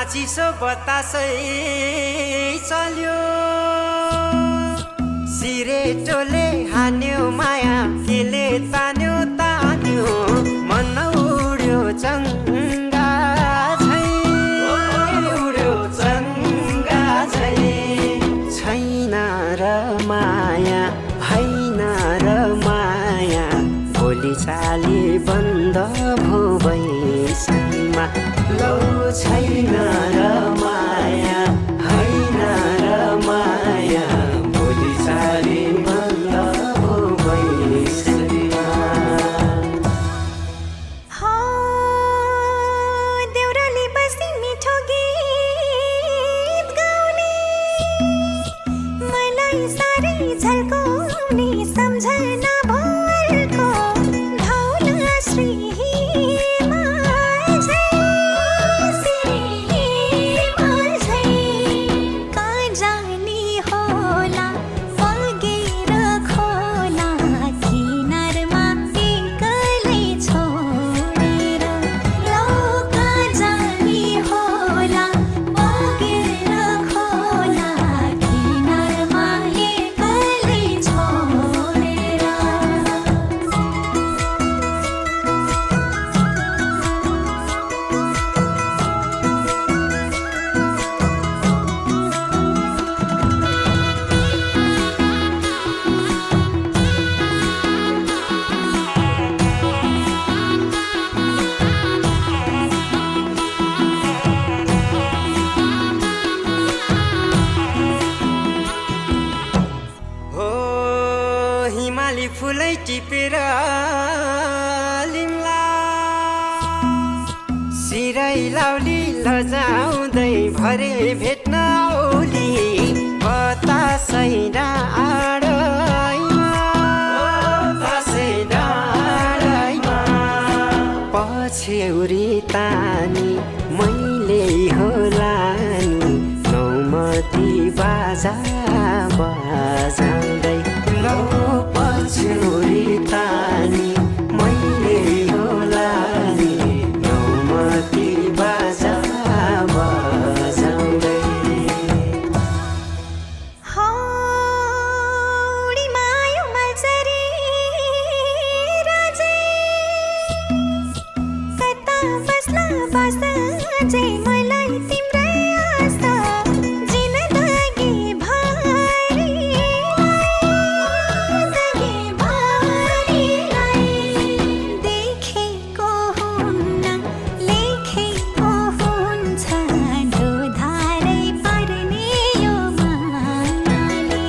चिसो बतासै चल्यो सिरेटोले हान्यो माया केले तान्यो तान्यो मन उड्यो चङ्गा झै उड्यो चङ्गा झै छैन र माया होइन र माया बोली चाली बन्द भो बैसैमा लौ छैन र माया होइन र माया बोली चाली बन्द भो बैसैमा देउराली बस्ती मिठो गीत गाउने मलाई साह्रै झल्काउने सम्झना भरको धौला श्री फुलै टिपेर लिम्ला सिरै लाउली लजाउँदै भरे भेट्न औली बतासै डाँडैमा पछ्यौरी तानी मैले होला नि नौमती बाजा बजाउँदै लौ पछ्यौरी तानी मैले होला नि नौमती बाजा बजाउँदै हौडी मायो मल्चरी राजे कता बस्ला बस जे मलाई तिम्रै आशा जिन्दगी देखेको हुन्न लेखेको हुन्छ ढोधारै पर्ने यो मायाले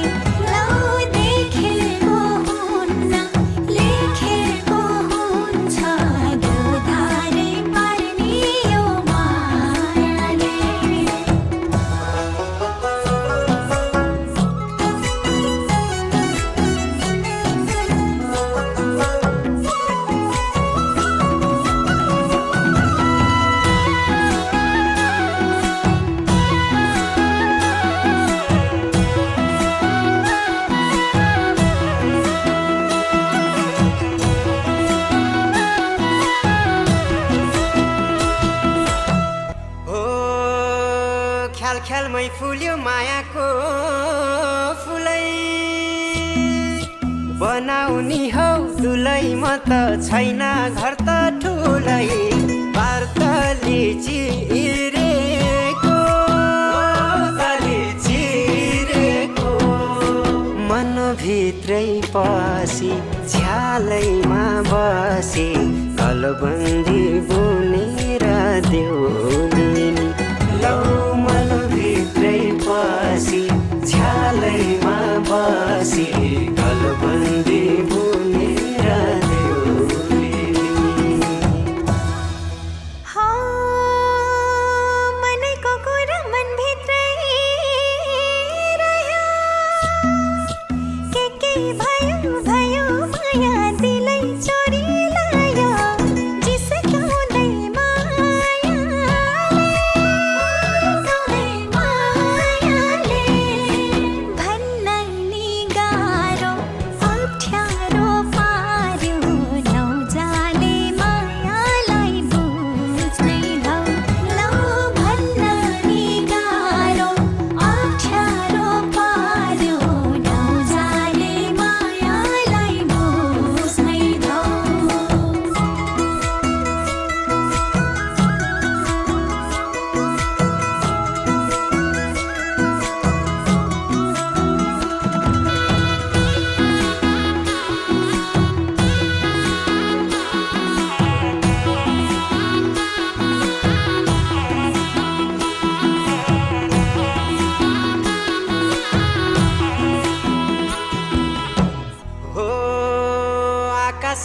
लौ देखेको हुन्न लेखेको हुन्छ ढोधारै पर्ने यो मायाले ख्याल ख्यालमै फुल्यो मायाको फुलै बनाउनी हौ दुलै म त छैन घर त ठुलै पार्तली चिरेको मनभित्रै पसी झ्यालैमा बसी कलबन्दी बुनेर देउनी लौ मनभित्रै पसी झ्यालैमा बसी कलबन्दी बुनेर देउनी मनैको कुरा मनभित्रै रह्यो के भयो भयो माया दिलै चोरी लायो जिस्काउँदै मायाले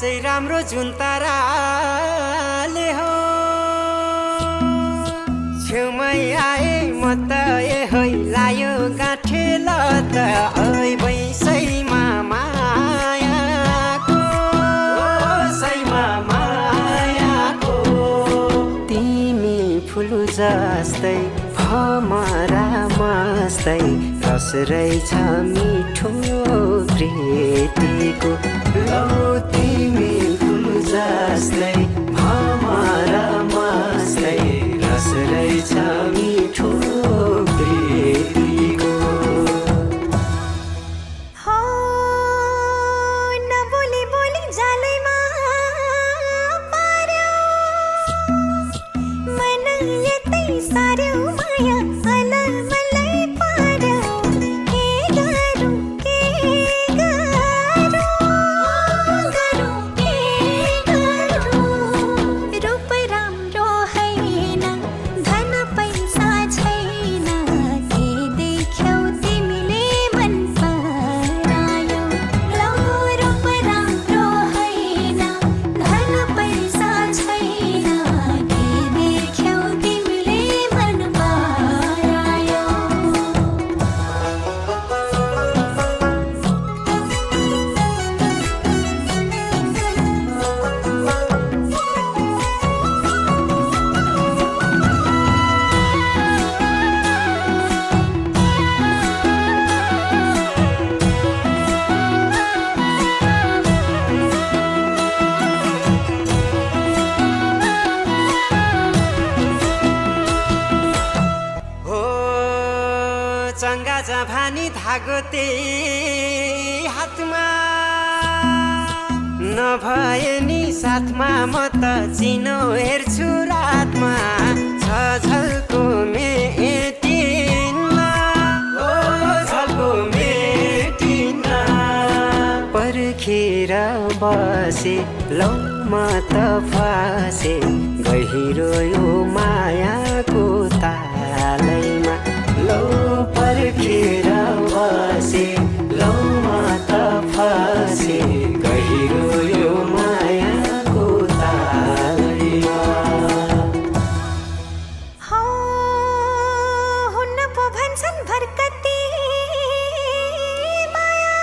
खासै राम्रो जुन ताराले हो छेउमै आए म त है लायो गाँठे ल त ऐ बैसैमा मायाको सैमा मायाको तिमी फुल जस्तै भमरा मस्तै रस रहेछ मिठो प्रीतिको लौ तिमी फुल जस्तै भमरा मस्तै रस रहेछ मिठो प्रीतिको हो नबोली बोली जालैमा पार्यो मन यतै सार्यो माया अलमलै पार्यो के गरौँ के रूप राम्रो हैन धन पैसा छैन के देख्यौ तिमीले मन परायो लौ रूप राम्रो हैन धन पैसा छैन के देख्यौ तिमीले मन परायो हो चङ्गा जभानी धागो त्यही हातमा नभए नि साथमा म त चिनो हेर्छु रातमा छ झल्को मेटिन्न ओ झल्को मेटिन्न पर्खेर बसे लौ म त फसे गहिरो यो मायाको तालैमा लौ पर्खेर बसे लौ म त फसे गहिरो यो मायाको तालैमा हो हुन्न पो भन्छन् भरकती माया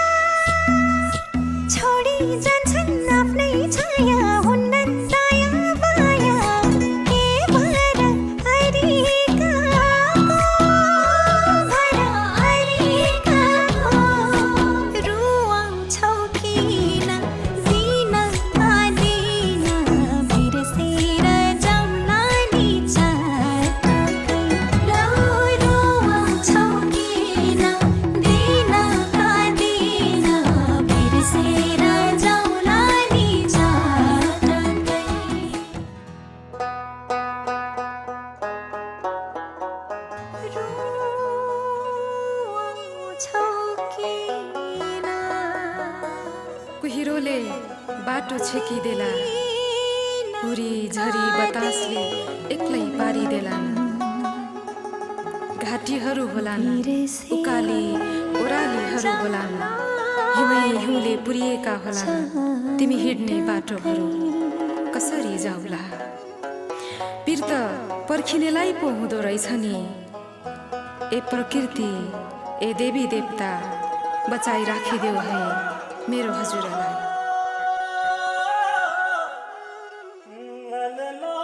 छोडी जान्छन् आफ्नै छाया हुन्न दया माया के भर अरिकाको रुवाउँछौ किन दिन आदिन बिर्सेर जाउँला नि चाटकै लौ रुवाउँछौ किन दिन आदिन बिर्सेर जाउँला नि चाटकै रुवाउँछौ किन कुहिरोले बाटो छेकिदेला हुरी झरी बतासले एक्लै पारिदेलान् घाटीहरू होलान् उकाली ओरालीहरू होलान् हिउँै हिउँले पुरिएका होलान् तिमी हिँड्ने बाटोहरू कसरी जाउला पिर त पर्खिनेलाई पो हुँदो रहेछ नि ए प्रकृति ए देवी देवता बचाइ राखिदेऊ है मेरो हजुरलाई ला ला ला